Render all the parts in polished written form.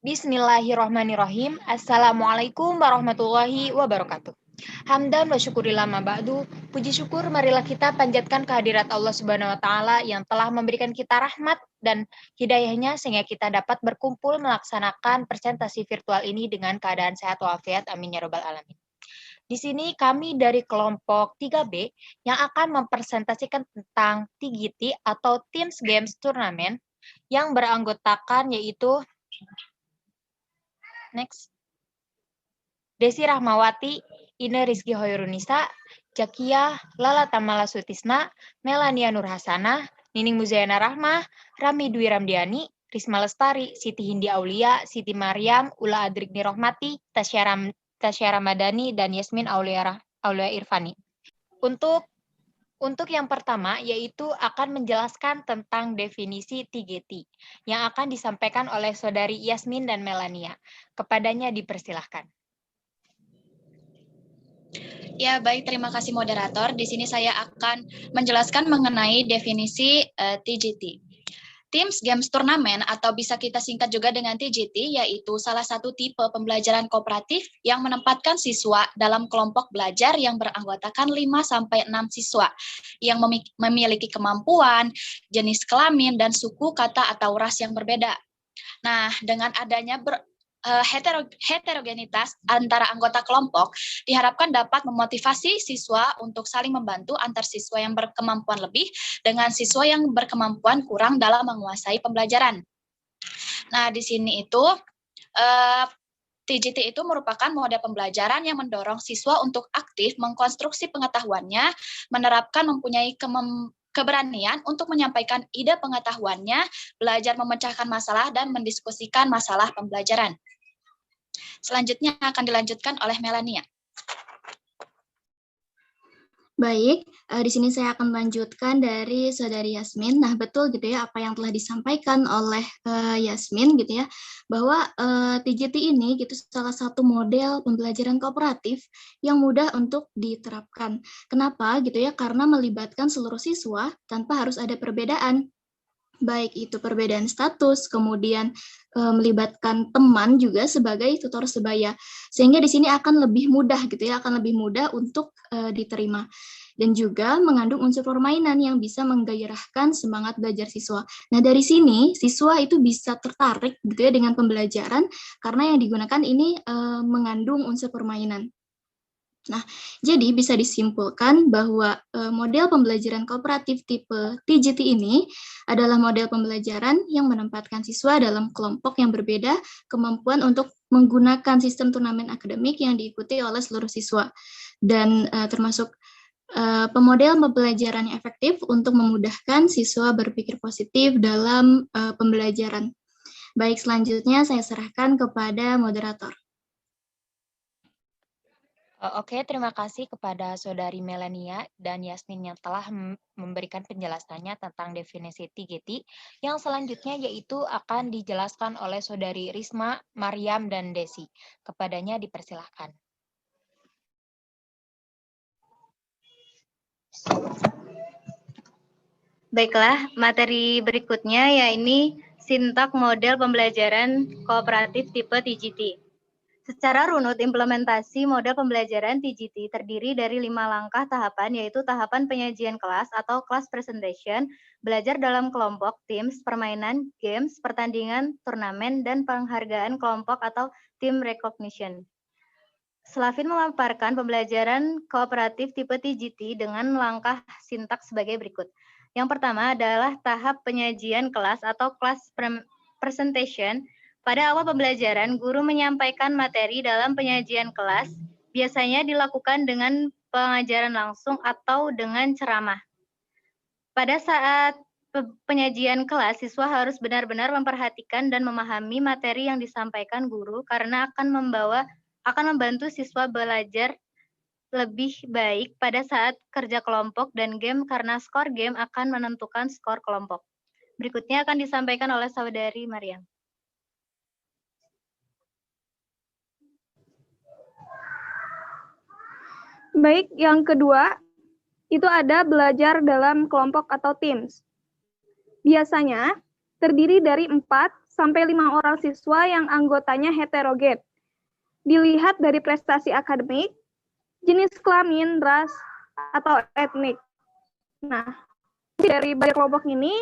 Bismillahirrahmanirrahim. Assalamualaikum warahmatullahi wabarakatuh. Hamdan wa syukurillah ma ba'du. Puji syukur marilah kita panjatkan kehadirat Allah Subhanahu wa taala yang telah memberikan kita rahmat dan hidayahnya sehingga kita dapat berkumpul melaksanakan presentasi virtual ini dengan keadaan sehat walafiat. Amin ya rabbal alamin. Di sini kami dari kelompok 3B yang akan mempresentasikan tentang TGT atau Teams Games Tournament yang beranggotakan yaitu Next. Desi Rahmawati, Ine Rizky Hoyrunisa, Jakia, Lala Tamala Sutisna, Melania Nurhasana, Nining Muzayana Rahmah, Rami Dwi Ramdiani, Risma Lestari, Siti Hindi Aulia, Siti Maryam, Ula Adrik Nirrohmati, Tasya Ramadhani, dan Yasmin Aulia Irfani. Untuk yang pertama, yaitu akan menjelaskan tentang definisi TGT, yang akan disampaikan oleh Saudari Yasmin dan Melania. Kepadanya dipersilahkan. Ya, baik. Terima kasih moderator. Di sini saya akan menjelaskan mengenai definisi TGT. Teams Games Tournament atau bisa kita singkat juga dengan TGT, yaitu salah satu tipe pembelajaran kooperatif yang menempatkan siswa dalam kelompok belajar yang beranggotakan 5-6 siswa yang memiliki kemampuan, jenis kelamin, dan suku, kata, atau ras yang berbeda. Nah, dengan adanya heterogenitas antara anggota kelompok diharapkan dapat memotivasi siswa untuk saling membantu antar siswa yang berkemampuan lebih dengan siswa yang berkemampuan kurang dalam menguasai pembelajaran. Nah, di sini itu TGT itu merupakan model pembelajaran yang mendorong siswa untuk aktif mengkonstruksi pengetahuannya, menerapkan mempunyai keberanian untuk menyampaikan ide pengetahuannya, belajar memecahkan masalah, dan mendiskusikan masalah pembelajaran. Selanjutnya akan dilanjutkan oleh Melania. Baik, di sini saya akan melanjutkan dari Saudari Yasmin. Nah, betul gitu ya apa yang telah disampaikan oleh Yasmin gitu ya, bahwa TGT ini gitu salah satu model pembelajaran kooperatif yang mudah untuk diterapkan. Kenapa gitu ya? Karena melibatkan seluruh siswa tanpa harus ada perbedaan. Baik itu perbedaan status, kemudian melibatkan teman juga sebagai tutor sebaya, sehingga di sini akan lebih mudah gitu ya, akan lebih mudah untuk diterima, dan juga mengandung unsur permainan yang bisa menggairahkan semangat belajar siswa. Nah, dari sini siswa itu bisa tertarik gitu ya dengan pembelajaran karena yang digunakan ini mengandung unsur permainan. Nah, jadi bisa disimpulkan bahwa model pembelajaran kooperatif tipe TGT ini adalah model pembelajaran yang menempatkan siswa dalam kelompok yang berbeda, kemampuan untuk menggunakan sistem turnamen akademik yang diikuti oleh seluruh siswa, dan termasuk pemodel pembelajaran yang efektif untuk memudahkan siswa berpikir positif dalam pembelajaran. Baik, selanjutnya saya serahkan kepada moderator. Oke, terima kasih kepada Saudari Melania dan Yasmin yang telah memberikan penjelasannya tentang definisi TGT. Yang selanjutnya yaitu akan dijelaskan oleh Saudari Risma, Maryam, dan Desi. Kepadanya dipersilahkan. Baiklah, materi berikutnya yaitu sintak model pembelajaran kooperatif tipe TGT. Secara runut, implementasi model pembelajaran TGT terdiri dari 5 langkah tahapan, yaitu tahapan penyajian kelas atau class presentation, belajar dalam kelompok, teams, permainan, games, pertandingan, turnamen, dan penghargaan kelompok atau team recognition. Slavin memaparkan pembelajaran kooperatif tipe TGT dengan langkah sintaks sebagai berikut. Yang pertama adalah tahap penyajian kelas atau class presentation. Pada awal pembelajaran, guru menyampaikan materi dalam penyajian kelas, biasanya dilakukan dengan pengajaran langsung atau dengan ceramah. Pada saat penyajian kelas, siswa harus benar-benar memperhatikan dan memahami materi yang disampaikan guru karena akan membantu siswa belajar lebih baik pada saat kerja kelompok dan game karena skor game akan menentukan skor kelompok. Berikutnya akan disampaikan oleh Saudari Maryam. Baik, yang kedua, itu ada belajar dalam kelompok atau teams. Biasanya terdiri dari 4 sampai 5 orang siswa yang anggotanya heterogen. Dilihat dari prestasi akademik, jenis kelamin, ras, atau etnik. Nah, dari banyak kelompok ini,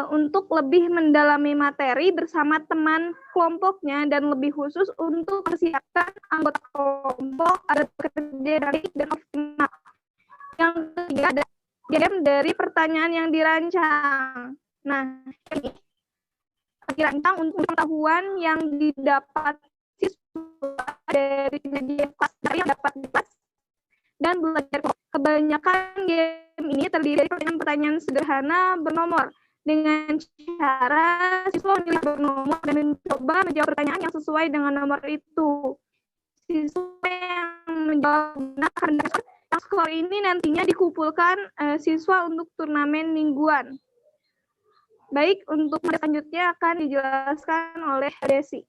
untuk lebih mendalami materi bersama teman kelompoknya dan lebih khusus untuk persiapkan anggota kelompok ada bekerja dari dan optimal. Yang ketiga ada diagram dari pertanyaan yang dirancang. Nah, ini dirancang untuk pengetahuan yang didapat siswa dari penyajian kelas yang dapat di kelas dan belajar. Kebanyakan game ini terdiri dari pertanyaan-pertanyaan sederhana bernomor. Dengan cara siswa memilih bernomor dan mencoba menjawab pertanyaan yang sesuai dengan nomor itu. Siswa yang menjawab benar karena skor ini nantinya dikumpulkan siswa untuk turnamen mingguan. Baik, untuk materi selanjutnya akan dijelaskan oleh Desi.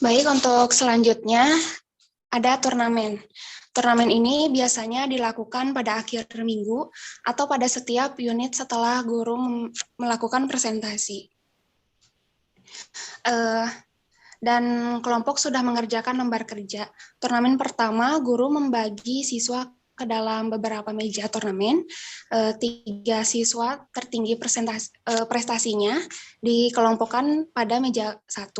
Baik, untuk selanjutnya ada turnamen. Turnamen ini biasanya dilakukan pada akhir minggu atau pada setiap unit setelah guru melakukan presentasi. Dan kelompok sudah mengerjakan lembar kerja. Turnamen pertama, guru membagi siswa ke dalam beberapa meja turnamen. 3 siswa tertinggi prestasinya dikelompokkan pada meja 1.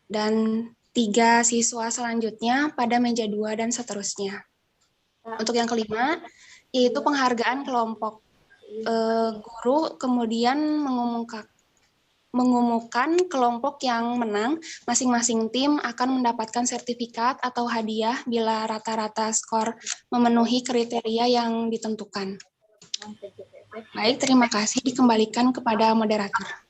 Dan 3 siswa selanjutnya pada meja 2 dan seterusnya. Untuk yang kelima, yaitu penghargaan kelompok. Guru kemudian mengumumkan kelompok yang menang. Masing-masing tim akan mendapatkan sertifikat atau hadiah bila rata-rata skor memenuhi kriteria yang ditentukan. Baik, terima kasih. Dikembalikan kepada moderator.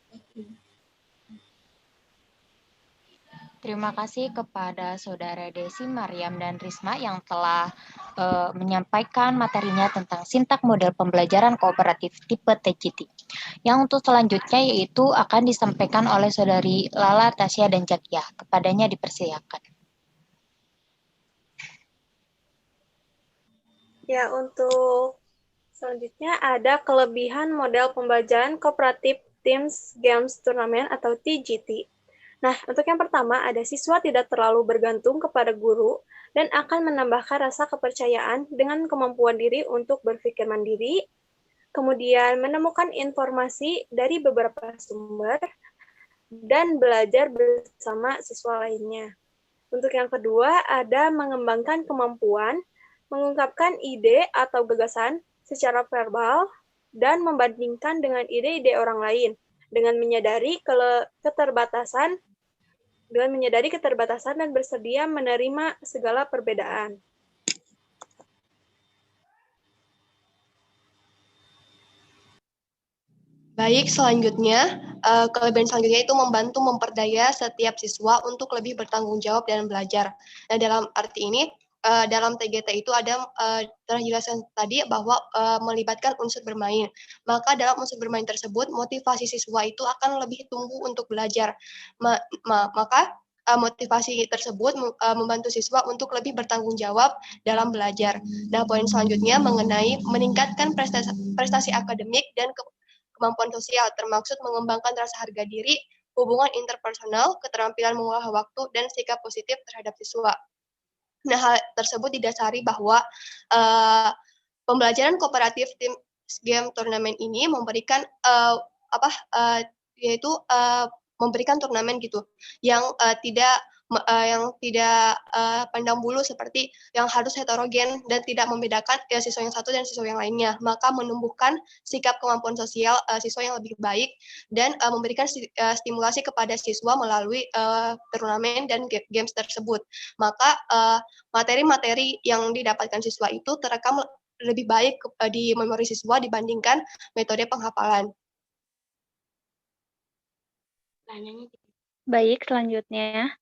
Terima kasih kepada Saudara Desi, Mariam, dan Risma yang telah menyampaikan materinya tentang sintak model pembelajaran kooperatif tipe TGT. Yang untuk selanjutnya yaitu akan disampaikan oleh Saudari Lala, Tasya, dan Jakia. Kepadanya dipersilakan. Ya, untuk selanjutnya ada kelebihan model pembelajaran kooperatif Teams Games Turnamen atau TGT. Nah, untuk yang pertama, ada siswa tidak terlalu bergantung kepada guru dan akan menambahkan rasa kepercayaan dengan kemampuan diri untuk berpikir mandiri, kemudian menemukan informasi dari beberapa sumber, dan belajar bersama siswa lainnya. Untuk yang kedua, ada mengembangkan kemampuan, mengungkapkan ide atau gagasan secara verbal, dan membandingkan dengan ide-ide orang lain, dengan menyadari keterbatasan dan bersedia menerima segala perbedaan. Baik, selanjutnya, kelebihan selanjutnya itu membantu memperdaya setiap siswa untuk lebih bertanggung jawab dan belajar. Nah, dalam arti ini, dalam TGT itu ada telah dijelaskan tadi bahwa melibatkan unsur bermain. Maka dalam unsur bermain tersebut, motivasi siswa itu akan lebih tumbuh untuk belajar. Maka motivasi tersebut membantu siswa untuk lebih bertanggung jawab dalam belajar. Nah, poin selanjutnya mengenai meningkatkan prestasi akademik dan kemampuan sosial, termaksud mengembangkan rasa harga diri, hubungan interpersonal, keterampilan mengolah waktu, dan sikap positif terhadap siswa. Nah, hal tersebut didasari bahwa pembelajaran kooperatif tim game turnamen ini memberikan memberikan turnamen gitu yang tidak pandang bulu seperti yang harus heterogen dan tidak membedakan siswa yang satu dan siswa yang lainnya, maka menumbuhkan sikap kemampuan sosial siswa yang lebih baik dan memberikan stimulasi kepada siswa melalui turnamen dan games tersebut. Maka materi-materi yang didapatkan siswa itu terekam lebih baik di memori siswa dibandingkan metode penghafalan. Baik, selanjutnya.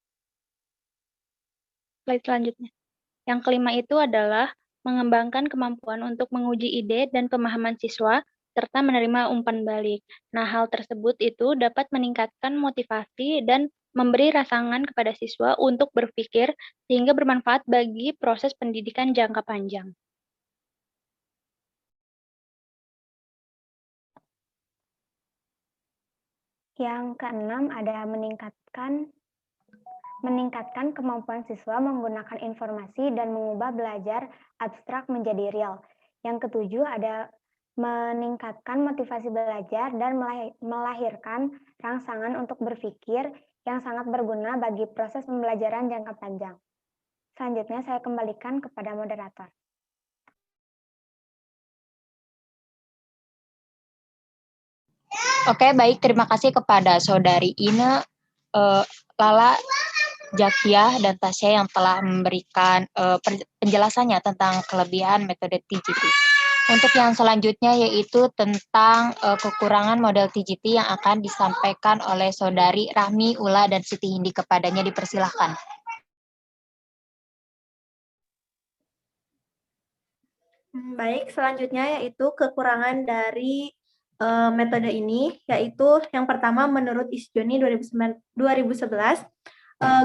Slide selanjutnya. Yang kelima itu adalah mengembangkan kemampuan untuk menguji ide dan pemahaman siswa, serta menerima umpan balik. Nah, hal tersebut itu dapat meningkatkan motivasi dan memberi rangsangan kepada siswa untuk berpikir sehingga bermanfaat bagi proses pendidikan jangka panjang. Yang keenam ada meningkatkan kemampuan siswa menggunakan informasi dan mengubah belajar abstrak menjadi real. Yang ketujuh ada meningkatkan motivasi belajar dan melahirkan rangsangan untuk berpikir yang sangat berguna bagi proses pembelajaran jangka panjang. Selanjutnya saya kembalikan kepada moderator. Oke, baik. Terima kasih kepada Saudari Ine, Lala, Jakiah, dan Tasya yang telah memberikan penjelasannya tentang kelebihan metode TGT. Untuk yang selanjutnya yaitu tentang kekurangan model TGT yang akan disampaikan oleh Saudari Rahmi, Ula, dan Siti Hindi. Kepadanya dipersilahkan. Baik, selanjutnya yaitu kekurangan dari metode ini, yaitu yang pertama menurut Isjoni 2011,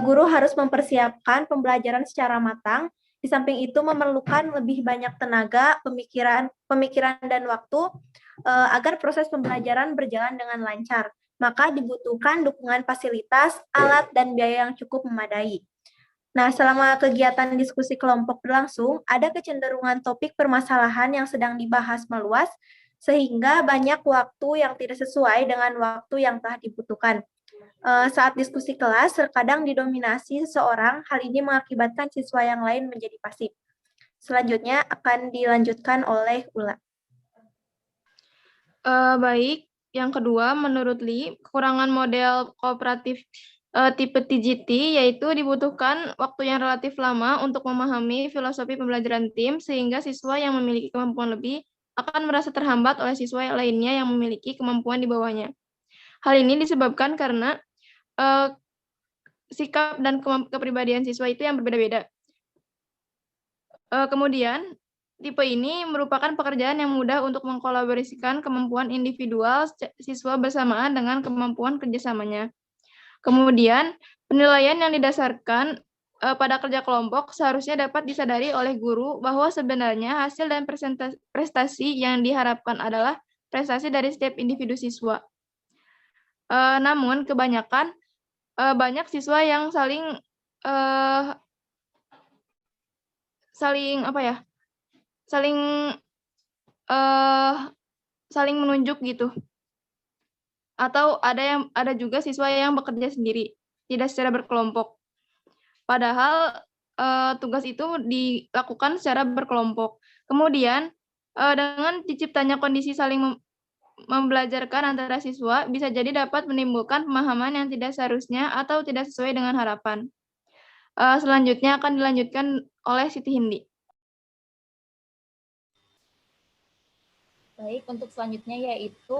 guru harus mempersiapkan pembelajaran secara matang. Di samping itu memerlukan lebih banyak tenaga, pemikiran dan waktu agar proses pembelajaran berjalan dengan lancar. Maka dibutuhkan dukungan fasilitas, alat, dan biaya yang cukup memadai. Nah, selama kegiatan diskusi kelompok berlangsung, ada kecenderungan topik permasalahan yang sedang dibahas meluas, sehingga banyak waktu yang tidak sesuai dengan waktu yang telah dibutuhkan. Saat diskusi kelas, terkadang didominasi seseorang, hal ini mengakibatkan siswa yang lain menjadi pasif. Selanjutnya akan dilanjutkan oleh Ula. Baik, yang kedua, menurut Li, kekurangan model kooperatif tipe TGT yaitu dibutuhkan waktu yang relatif lama untuk memahami filosofi pembelajaran tim, sehingga siswa yang memiliki kemampuan lebih akan merasa terhambat oleh siswa lainnya yang memiliki kemampuan di bawahnya. Hal ini disebabkan karena sikap dan kepribadian siswa itu yang berbeda-beda. Kemudian, tipe ini merupakan pekerjaan yang mudah untuk mengkolaborasikan kemampuan individual siswa bersamaan dengan kemampuan kerjasamanya. Kemudian, penilaian yang didasarkan pada kerja kelompok seharusnya dapat disadari oleh guru bahwa sebenarnya hasil dan prestasi yang diharapkan adalah prestasi dari setiap individu siswa. Namun, kebanyakan banyak siswa yang saling menunjuk gitu. Atau ada juga siswa yang bekerja sendiri, tidak secara berkelompok. Padahal tugas itu dilakukan secara berkelompok. Kemudian dengan diciptanya kondisi saling membelajarkan antara siswa bisa jadi dapat menimbulkan pemahaman yang tidak seharusnya atau tidak sesuai dengan harapan. Selanjutnya akan dilanjutkan oleh Siti Hindi. Baik, untuk selanjutnya yaitu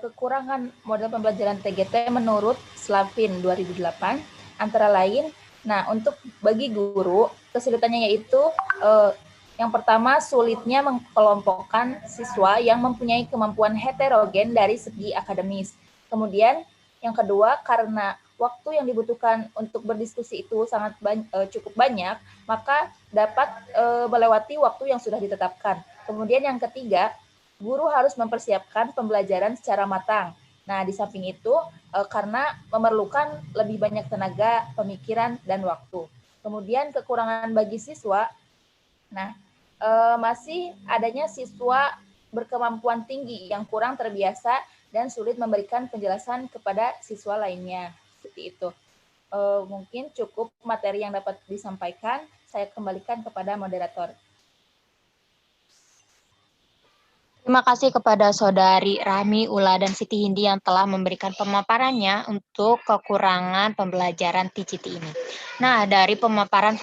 kekurangan model pembelajaran TGT menurut Slavin 2008 antara lain. Nah, untuk bagi guru kesulitannya yaitu yang pertama sulitnya mengkelompokkan siswa yang mempunyai kemampuan heterogen dari segi akademis. Kemudian yang kedua karena waktu yang dibutuhkan untuk berdiskusi itu sangat cukup banyak, maka dapat melewati waktu yang sudah ditetapkan. Kemudian yang ketiga, guru harus mempersiapkan pembelajaran secara matang. Nah, di samping itu, karena memerlukan lebih banyak tenaga, pemikiran, dan waktu. Kemudian kekurangan bagi siswa, nah, masih adanya siswa berkemampuan tinggi yang kurang terbiasa dan sulit memberikan penjelasan kepada siswa lainnya. Seperti itu. Mungkin cukup materi yang dapat disampaikan. Saya kembalikan kepada moderator. Terima kasih kepada Saudari Rahmi, Ula, dan Siti Hindi yang telah memberikan pemaparannya untuk kekurangan pembelajaran TGT ini. Nah, dari pemaparan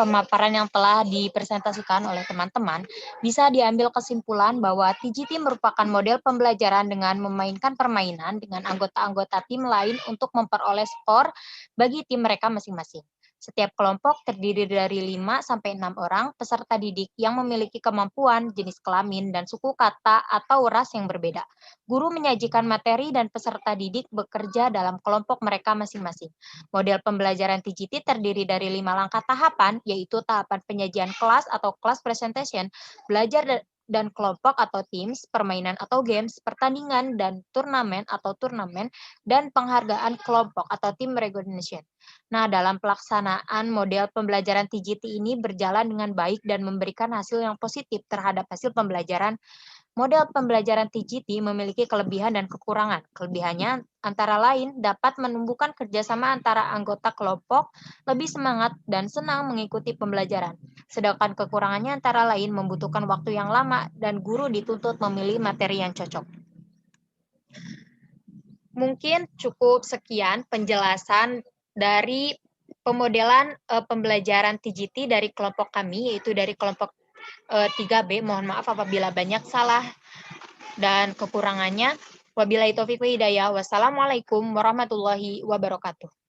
yang telah dipresentasikan oleh teman-teman, bisa diambil kesimpulan bahwa TGT merupakan model pembelajaran dengan memainkan permainan dengan anggota-anggota tim lain untuk memperoleh skor bagi tim mereka masing-masing. Setiap kelompok terdiri dari 5-6 orang peserta didik yang memiliki kemampuan, jenis kelamin, dan suku kata atau ras yang berbeda. Guru menyajikan materi dan peserta didik bekerja dalam kelompok mereka masing-masing. Model pembelajaran TGT terdiri dari 5 langkah tahapan, yaitu tahapan penyajian kelas atau class presentation, belajar dan kelompok atau teams, permainan atau games, pertandingan dan turnamen atau turnamen, dan penghargaan kelompok atau team recognition. Nah, dalam pelaksanaan model pembelajaran TGT ini berjalan dengan baik dan memberikan hasil yang positif terhadap hasil pembelajaran. Model pembelajaran TGT memiliki kelebihan dan kekurangan. Kelebihannya antara lain dapat menumbuhkan kerjasama antara anggota kelompok, lebih semangat dan senang mengikuti pembelajaran. Sedangkan kekurangannya antara lain membutuhkan waktu yang lama dan guru dituntut memilih materi yang cocok. Mungkin cukup sekian penjelasan dari pemodelan pembelajaran TGT dari kelompok kami, yaitu dari kelompok 3B. Mohon maaf apabila banyak salah dan kekurangannya. Wabillahi taufiq wa hidayah. Wassalamualaikum warahmatullahi wabarakatuh.